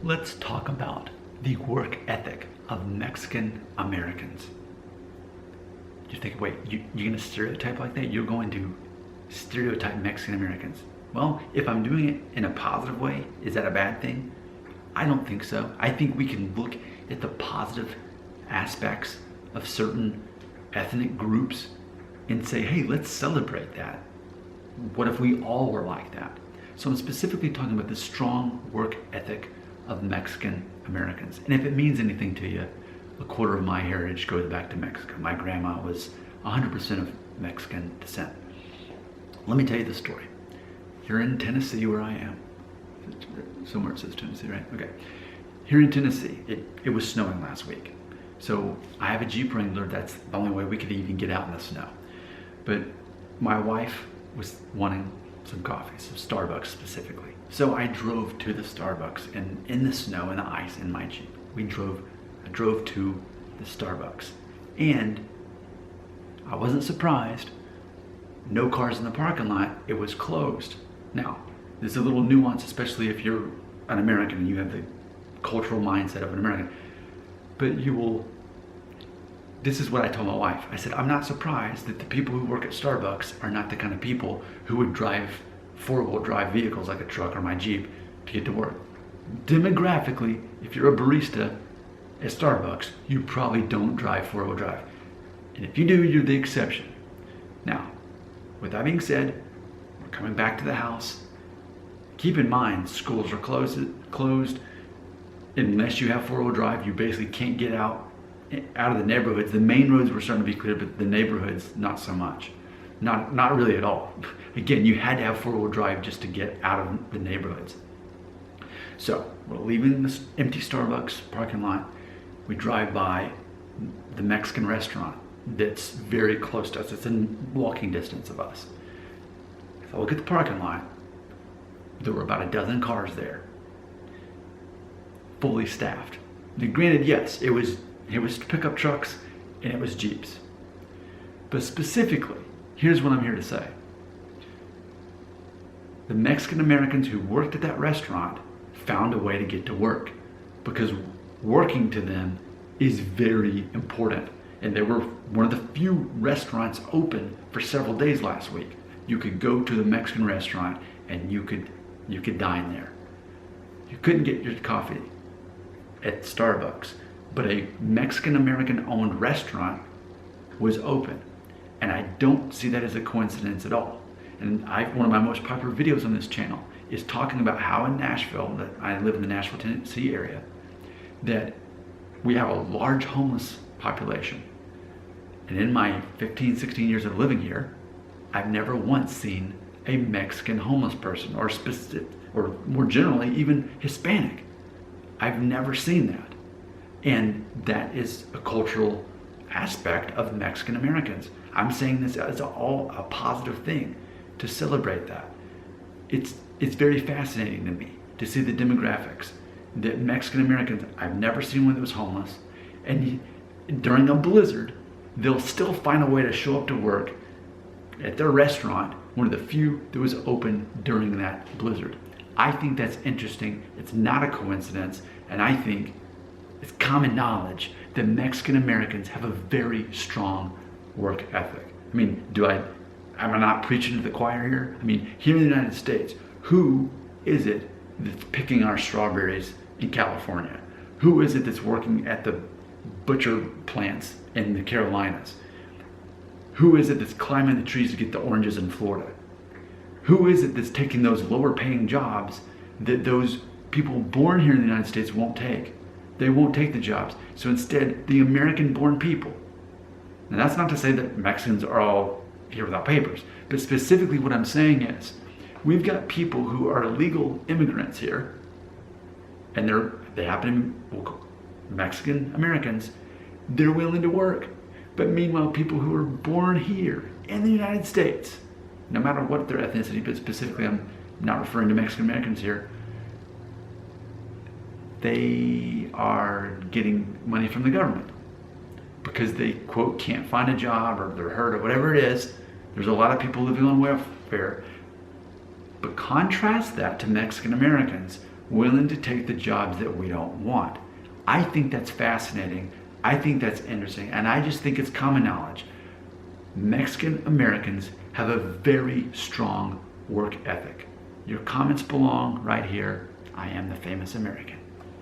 Let's talk about the work ethic of Mexican Americans. You think, wait, you're going to stereotype like that? You're going to stereotype Mexican Americans. Well, if I'm doing it in a positive way, is that a bad thing? I don't think so. I think we can look at the positive aspects of certain ethnic groups and say, hey, let's celebrate that. What if we all were like that? So I'm specifically talking about the strong work ethic of Mexican Americans. And if it means anything to you, a quarter of my heritage goes back to Mexico. My grandma was 100% of Mexican descent. Let me tell you the story. You're in Tennessee where I am. Somewhere it says Tennessee, right? Okay. Here in Tennessee, it was snowing last week. So I have a Jeep Wrangler. That's the only way we could even get out in the snow. But my wife was wanting some coffee, some Starbucks specifically. So I drove to the Starbucks, and in the snow and the ice in my Jeep, I drove to the Starbucks. And I wasn't surprised. No cars in the parking lot. It was closed. Now, there's a little nuance, especially if you're an American and you have the cultural mindset of an American. But this is what I told my wife. I said, I'm not surprised that the people who work at Starbucks are not the kind of people who would drive four-wheel drive vehicles like a truck or my Jeep to get to work. Demographically, if you're a barista at Starbucks, you probably don't drive four-wheel drive. And if you do, you're the exception. Now, with that being said, we're coming back to the house. Keep in mind, schools are closed. Unless you have four-wheel drive, you basically can't get out of the neighborhoods. The main roads were starting to be clear, but the neighborhoods, not so much. Not really at all. Again, you had to have four-wheel drive just to get out of the neighborhoods. So we're leaving this empty Starbucks parking lot. We drive by the Mexican restaurant that's very close to us. It's in walking distance of us. If I look at the parking lot, there were about a dozen cars there, fully staffed. Now, granted, yes, it was pickup trucks and it was Jeeps. But specifically, here's what I'm here to say. The Mexican Americans who worked at that restaurant found a way to get to work, because working to them is very important. And they were one of the few restaurants open for several days last week. You could go to the Mexican restaurant and you could dine there. You couldn't get your coffee at Starbucks, but a Mexican American owned restaurant was open. And I don't see that as a coincidence at all. And one of my most popular videos on this channel is talking about how in Nashville, that I live in the Nashville, Tennessee area, that we have a large homeless population. And in my 15, 16 years of living here, I've never once seen a Mexican homeless person, or more generally, even Hispanic. I've never seen that. And that is a cultural aspect of Mexican Americans. I'm saying this as all a positive thing, to celebrate that. It's very fascinating to me to see the demographics. That Mexican Americans, I've never seen one that was homeless, and during a blizzard, they'll still find a way to show up to work at their restaurant, one of the few that was open during that blizzard. I think that's interesting. It's not a coincidence, and I think it's common knowledge that Mexican Americans have a very strong work ethic. I mean, am I not preaching to the choir here? I mean, here in the United States, who is it that's picking our strawberries in California? Who is it that's working at the butcher plants in the Carolinas? Who is it that's climbing the trees to get the oranges in Florida? Who is it that's taking those lower paying jobs that those people born here in the United States won't take? They won't take the jobs. So instead, the American born people. Now, that's not to say that Mexicans are all here without papers, but specifically what I'm saying is, we've got people who are legal immigrants here, and they happen to be Mexican Americans. They're willing to work. But meanwhile, people who are born here in the United States, no matter what their ethnicity, but specifically I'm not referring to Mexican Americans here, they are getting money from the government because they, quote, can't find a job, or they're hurt, or whatever it is. There's a lot of people living on welfare. But contrast that to Mexican Americans willing to take the jobs that we don't want. I think that's fascinating. I think that's interesting. And I just think it's common knowledge. Mexican Americans have a very strong work ethic. Your comments belong right here. I am the Famous American.